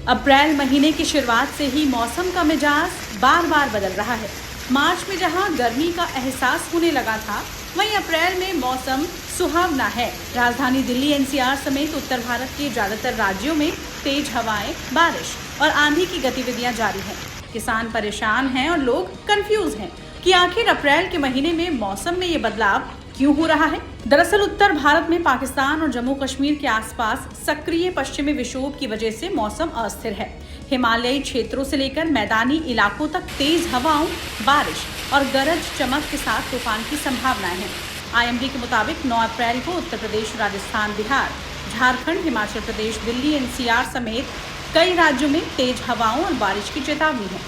अप्रैल महीने की शुरुआत से ही मौसम का मिजाज बार बार बदल रहा है। मार्च में जहां गर्मी का एहसास होने लगा था, वहीं अप्रैल में मौसम सुहावना है। राजधानी दिल्ली एनसीआर समेत उत्तर भारत के ज्यादातर राज्यों में तेज हवाएं, बारिश और आंधी की गतिविधियां जारी हैं। किसान परेशान हैं और लोग कंफ्यूज हैं कि आखिर अप्रैल के महीने में मौसम में ये बदलाव क्यों हो रहा है। दरअसल उत्तर भारत में पाकिस्तान और जम्मू कश्मीर के आसपास सक्रिय पश्चिमी विक्षोभ की वजह से मौसम अस्थिर है। हिमालयी क्षेत्रों से लेकर मैदानी इलाकों तक तेज हवाओं, बारिश और गरज चमक के साथ तूफान की संभावनाएं हैं। आईएमडी के मुताबिक 9 अप्रैल को उत्तर प्रदेश, राजस्थान, बिहार, झारखंड, हिमाचल प्रदेश, दिल्ली एनसीआर समेत कई राज्यों में तेज हवाओं और बारिश की चेतावनी है।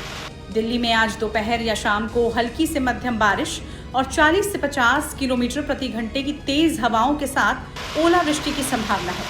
दिल्ली में आज दोपहर या शाम को हल्की से मध्यम बारिश और 40 से 50 किलोमीटर प्रति घंटे की तेज हवाओं के साथ ओलावृष्टि की संभावना है।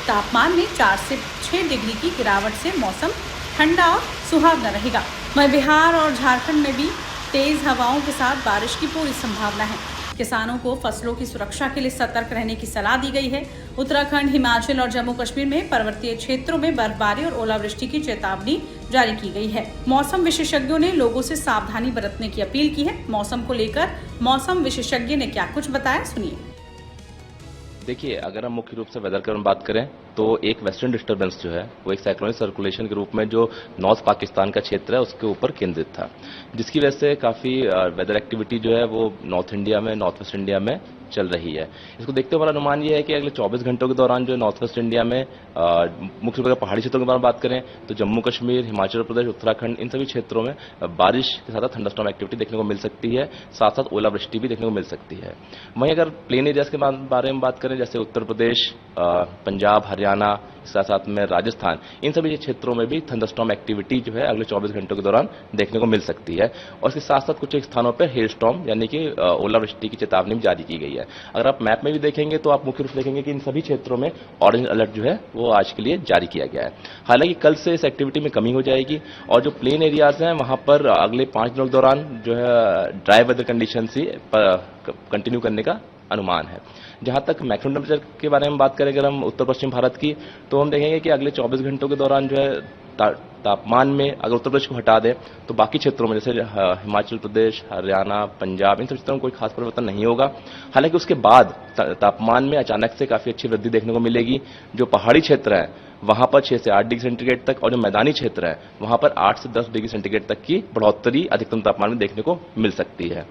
तापमान में 4 से 6 डिग्री की गिरावट से मौसम ठंडा और सुहावना रहेगा। वहीं बिहार और झारखंड में भी तेज हवाओं के साथ बारिश की पूरी संभावना है। किसानों को फसलों की सुरक्षा के लिए सतर्क रहने की सलाह दी गई है। उत्तराखंड, हिमाचल और जम्मू कश्मीर में पर्वतीय क्षेत्रों में बर्फबारी और ओलावृष्टि की चेतावनी जारी की गई है। मौसम विशेषज्ञों ने लोगों से सावधानी बरतने की अपील की है। मौसम को लेकर मौसम विशेषज्ञ ने क्या कुछ बताया, सुनिए। देखिए, अगर हम मुख्य रूप से वेदर की बात करें तो एक वेस्टर्न डिस्टर्बेंस जो है वो एक साइक्लोनिक सर्कुलेशन के रूप में जो नॉर्थ पाकिस्तान का क्षेत्र है उसके ऊपर केंद्रित था, जिसकी वजह से काफ़ी वेदर एक्टिविटी जो है वो नॉर्थ इंडिया में, नॉर्थ वेस्ट इंडिया में चल रही है। इसको देखते हुए हमारा अनुमान ये है कि अगले 24 घंटों के दौरान जो नॉर्थ वेस्ट इंडिया में मुख्य रूप से पहाड़ी क्षेत्रों के बारे में बात करें तो जम्मू कश्मीर, हिमाचल प्रदेश, उत्तराखंड, इन सभी क्षेत्रों में बारिश के साथ थंडरस्टॉर्म एक्टिविटी देखने को मिल सकती है, साथ साथ ओलावृष्टि भी देखने को मिल सकती है। वहीं अगर प्लेन एरियाज के बारे में बात करें जैसे उत्तर प्रदेश, पंजाब, हरियाणा, साथ साथ में राजस्थान, इन सभी क्षेत्रों में भी थंडरस्टॉर्म एक्टिविटी जो है अगले 24 घंटों के दौरान देखने को मिल सकती है। और इसके साथ साथ कुछ एक स्थानों पर हेल स्टॉर्म यानी कि ओलावृष्टि की चेतावनी भी जारी की गई है। अगर आप मैप में भी देखेंगे तो आप मुख्य रूप से देखेंगे कि इन सभी क्षेत्रों में ऑरेंज अलर्ट जो है वो आज के लिए जारी किया गया है। हालांकि कल से इस एक्टिविटी में कमी हो जाएगी और जो प्लेन एरियाज हैं वहां पर अगले 5 दिनों के दौरान जो है ड्राई वेदर कंडीशन ही कंटिन्यू करने का अनुमान है। जहां तक मैक्सिमम टेम्परेचर के बारे में बात करें अगर हम उत्तर पश्चिम भारत की, तो हम देखेंगे कि अगले 24 घंटों के दौरान जो है तापमान में अगर उत्तर प्रदेश को हटा दें तो बाकी क्षेत्रों में जैसे हिमाचल प्रदेश, हरियाणा, पंजाब, इन सब क्षेत्रों में कोई खास परिवर्तन नहीं होगा। हालांकि उसके बाद तापमान में अचानक से काफी अच्छी वृद्धि देखने को मिलेगी। जो पहाड़ी क्षेत्र है वहां पर 6 से 8 डिग्री सेंटीग्रेड तक और जो मैदानी क्षेत्र है वहां पर 8 से 10 डिग्री सेंटीग्रेड तक की बढ़ोतरी अधिकतम तापमान में देखने को मिल सकती है।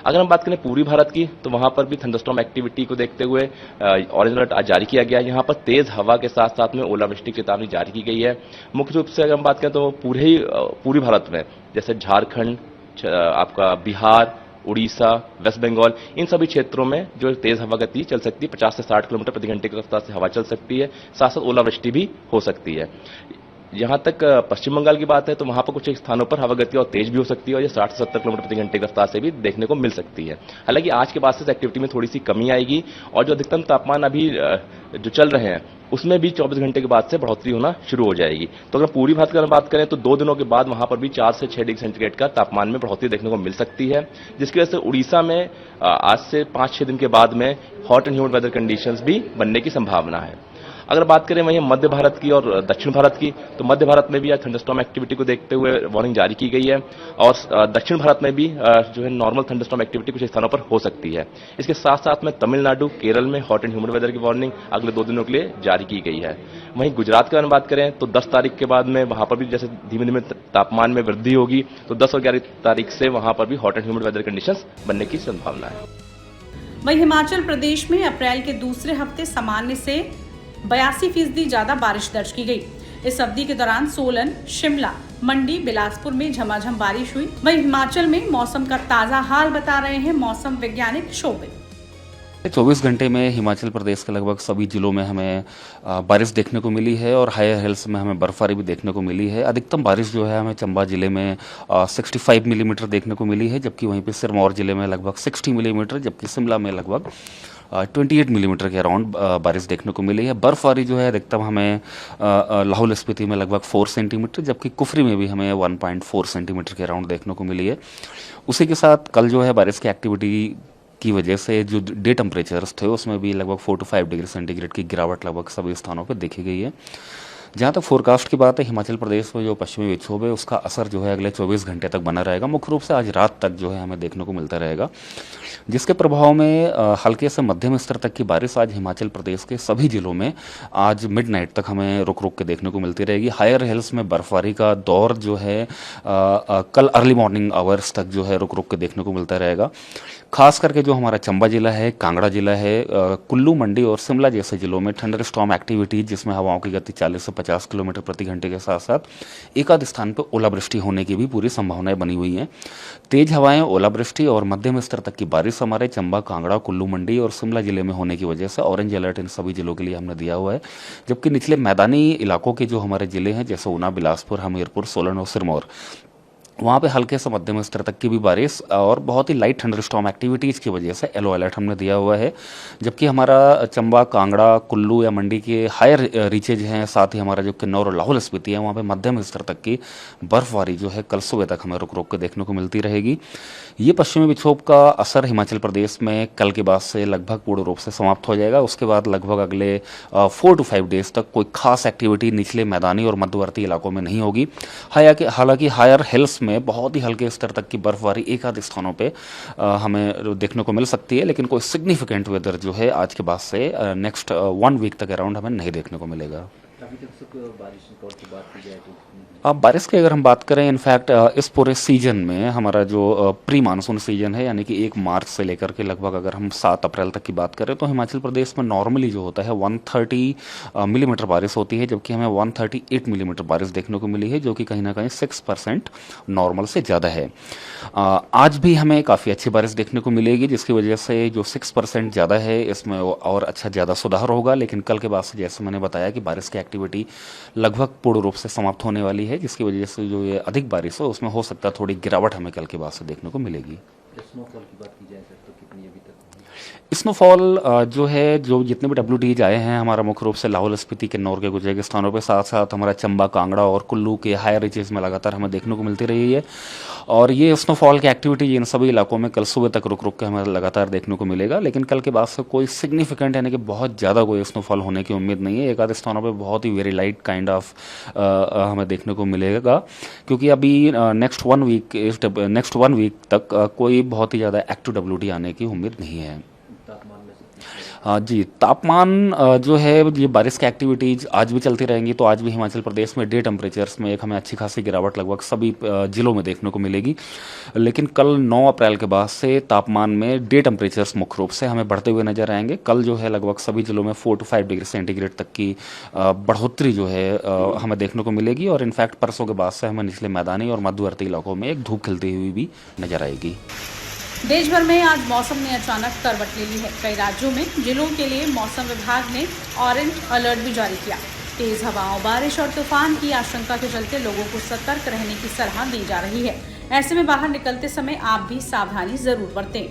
अगर हम बात करें पूर्वी भारत की तो वहां पर भी थंडरस्टॉर्म एक्टिविटी को देखते हुए ऑरेंज अलर्ट आज जारी किया गया है। यहां पर तेज हवा के साथ साथ में ओलावृष्टि की चेतावनी जारी की गई है। मुख्य रूप से अगर हम बात करें तो पूरी भारत में जैसे झारखंड, आपका बिहार, उड़ीसा, वेस्ट बंगाल, इन सभी क्षेत्रों में जो तेज हवा गति चल सकती है, 50 से 60 किलोमीटर प्रति घंटे की रफ्तार से हवा चल सकती है, साथ साथ ओलावृष्टि भी हो सकती है। यहां तक पश्चिम बंगाल की बात है तो वहां पर कुछ एक स्थानों पर हवा गति और तेज भी हो सकती है और ये 60 से 70 किलोमीटर प्रति घंटे की रफ्तार से भी देखने को मिल सकती है। हालांकि आज के बाद से इस एक्टिविटी में थोड़ी सी कमी आएगी और जो अधिकतम तापमान अभी जो चल रहे हैं उसमें भी 24 घंटे के बाद से बढ़ोतरी होना शुरू हो जाएगी। तो अगर पूरी भारत की बात करें तो 2 दिनों के बाद वहां पर भी 4 से 6 डिग्री सेंटीग्रेड का तापमान में बढ़ोतरी देखने को मिल सकती है, जिसकी वजह से उड़ीसा में आज से 5-6 दिन के बाद में hot and humid weather conditions भी बनने की संभावना है। अगर बात करें वहीं मध्य भारत की और दक्षिण भारत की तो मध्य भारत में भी आज थंडरस्टॉर्म एक्टिविटी को देखते हुए वार्निंग जारी की गई है और दक्षिण भारत में भी जो है नॉर्मल थंडरस्टॉर्म एक्टिविटी कुछ स्थानों पर हो सकती है। इसके साथ साथ में तमिलनाडु, केरल में हॉट एंड ह्यूमिड वेदर की वार्निंग अगले 2 दिनों के लिए जारी की गई है। वहीं गुजरात के बारे में बात करें तो 10 तारीख के बाद में वहां पर भी जैसे धीमे धीमे तापमान में वृद्धि होगी तो 10 और 11 तारीख से वहां पर भी hot and humid weather conditions बनने की संभावना है। वहीं हिमाचल प्रदेश में अप्रैल के दूसरे हफ्ते सामान्य से 82% ज्यादा बारिश दर्ज की गई। इस अवधि के दौरान सोलन, शिमला, मंडी, बिलासपुर में झमाझम बारिश हुई। वहीं हिमाचल में मौसम का ताजा हाल बता रहे हैं मौसम वैज्ञानिक शोभित। 24 घंटे में हिमाचल प्रदेश के लगभग सभी जिलों में हमें बारिश देखने को मिली है और हायर हिल्स में हमें बर्फबारी भी देखने को मिली है। अधिकतम बारिश जो है हमें चंबा जिले में 65 मिलीमीटर देखने को मिली है, जबकि वहीं पे सिरमौर जिले में लगभग 60 मिलीमीटर, जबकि शिमला में लगभग 28 मिलीमीटर के अराउंड बारिश देखने को मिली है। बर्फबारी जो है अधिकतम हमें लाहौल स्पीति में लगभग 4 सेंटीमीटर, जबकि कुफरी में भी हमें 1.4 सेंटीमीटर के अराउंड देखने को मिली है। उसी के साथ कल जो है बारिश की एक्टिविटी की वजह से जो डे टेम्परेचर्स थे उसमें भी लगभग 4 to 5 डिग्री सेंटीग्रेड की गिरावट लगभग सभी स्थानों पर देखी गई है। जहाँ तक फोरकास्ट की बात है, हिमाचल प्रदेश में जो पश्चिमी विक्षोभ है उसका असर जो है अगले 24 घंटे तक बना रहेगा। मुख्य रूप से आज रात तक जो है हमें देखने को मिलता रहेगा, जिसके प्रभाव में हल्के से मध्यम स्तर तक की बारिश आज हिमाचल प्रदेश के सभी जिलों में आज मिडनाइट तक हमें रुक रुक के देखने को मिलती रहेगी। हायर हिल्स में बर्फबारी का दौर जो है कल अर्ली मॉर्निंग आवर्स तक जो है रुक रुक के देखने को मिलता रहेगा। खास करके जो हमारा चंबा जिला है, कांगड़ा जिला है, कुल्लू, मंडी और शिमला जैसे जिलों में थंडर स्टॉर्म एक्टिविटी, जिसमें हवाओं की गति 40 से 50 किलोमीटर प्रति घंटे के साथ साथ एकाध स्थान पर ओलावृष्टि होने की भी पूरी संभावनाएं बनी हुई हैं। तेज हवाएं, ओलावृष्टि और मध्यम स्तर तक की बारिश हमारे चंबा, कांगड़ा, कुल्लू, मंडी और शिमला जिले में होने की वजह से ऑरेंज अलर्ट इन सभी जिलों के लिए हमने दिया हुआ है। जबकि निचले मैदानी इलाकों के जो हमारे जिले हैं, जैसे ऊना, बिलासपुर, हमीरपुर, सोलन और सिरमौर, वहाँ पे हल्के से मध्यम स्तर तक की भी बारिश और बहुत ही लाइट थंडरस्टॉर्म एक्टिविटीज़ की वजह से येलो अलर्ट हमने दिया हुआ है। जबकि हमारा चंबा, कांगड़ा, कुल्लू या मंडी के हायर रीचेज हैं, साथ ही हमारा जो किन्नौर और लाहौल स्पीति है, वहाँ पे मध्यम स्तर तक की बर्फबारी जो है कल सुबह तक हमें रुक रुक के देखने को मिलती रहेगी। ये पश्चिमी विक्षोभ का असर हिमाचल प्रदेश में कल के बाद से लगभग पूर्ण रूप से समाप्त हो जाएगा। उसके बाद लगभग अगले 4 to 5 डेज तक कोई खास एक्टिविटी निचले मैदानी और मध्यवर्ती इलाकों में नहीं होगी। हालांकि हायर हिल्स में बहुत ही हल्के स्तर तक की बर्फबारी एक आध स्थानों पे हमें देखने को मिल सकती है, लेकिन कोई सिग्निफिकेंट वेदर जो है आज के बाद से नेक्स्ट 1 वीक तक अराउंड हमें नहीं देखने को मिलेगा। अब बारिश की अगर हम बात करें, इनफैक्ट इस पूरे सीजन में हमारा जो प्री मानसून सीजन है, यानी कि 1 मार्च से लेकर के लगभग अगर हम 7 अप्रैल तक की बात करें, तो हिमाचल प्रदेश में नॉर्मली जो होता है 130 मिलीमीटर बारिश होती है, जबकि हमें 138 मिलीमीटर बारिश देखने को मिली है, जो कि कहीं ना कहीं 6% नॉर्मल से ज़्यादा है। आज भी हमें काफ़ी अच्छी बारिश देखने को मिलेगी, जिसकी वजह से जो 6% ज़्यादा है इसमें और अच्छा ज़्यादा सुधार होगा। लेकिन कल के बाद से जैसे मैंने बताया कि बारिश की एक्टिविटी लगभग पूर्ण रूप से समाप्त होने वाली है, जिसकी वजह से जो ये अधिक बारिश है उसमें हो सकता है थोड़ी गिरावट हमें कल के बाद से देखने को मिलेगी। स्नोफॉल की बात की जाए सर, तो कितनी अभी तक? स्नोफॉल जो है, जो जितने भी WTs आए हैं हमारा मुख्य रूप से लाहौल स्पीति, किन्नौर के कुछ एक स्थानों पे, साथ साथ हमारा चंबा, कांगड़ा और कुल्लू के हायर रीचेस में लगातार हमें देखने को मिलती रही है। और ये स्नोफॉल की एक्टिविटी इन सभी इलाकों में कल सुबह तक रुक रुक के हमें लगातार देखने को मिलेगा। लेकिन कल के बाद से कोई सिग्निफिकेंट यानी कि बहुत ज़्यादा कोई स्नोफॉल होने की उम्मीद नहीं है। एक आध स्थानों पर बहुत ही वेरी लाइट काइंड ऑफ हमें देखने को मिलेगा, क्योंकि अभी नेक्स्ट 1 वीक तक कोई बहुत ही ज़्यादा एक्टिव WT आने की उम्मीद नहीं है। जी, तापमान जो है, ये बारिश की एक्टिविटीज़ आज भी चलती रहेंगी, तो आज भी हिमाचल प्रदेश में डे टेम्परेचर्स में एक हमें अच्छी खासी गिरावट लगभग सभी जिलों में देखने को मिलेगी। लेकिन कल 9 अप्रैल के बाद से तापमान में डे टेम्परेचर्स मुख्य रूप से हमें बढ़ते हुए नजर आएंगे। कल जो है लगभग सभी जिलों में 4 to 5 डिग्री सेंटीग्रेड तक की बढ़ोतरी जो है हमें देखने को मिलेगी। और इनफैक्ट परसों के बाद से हमें निचले मैदानी और मध्यवर्ती इलाकों में एक धूप खिलती हुई भी नजर आएगी। देश भर में आज मौसम ने अचानक करवट ले ली है। कई राज्यों में जिलों के लिए मौसम विभाग ने ऑरेंज अलर्ट भी जारी किया। तेज हवाओं, बारिश और तूफान की आशंका के चलते लोगों को सतर्क रहने की सलाह दी जा रही है। ऐसे में बाहर निकलते समय आप भी सावधानी जरूर बरतें।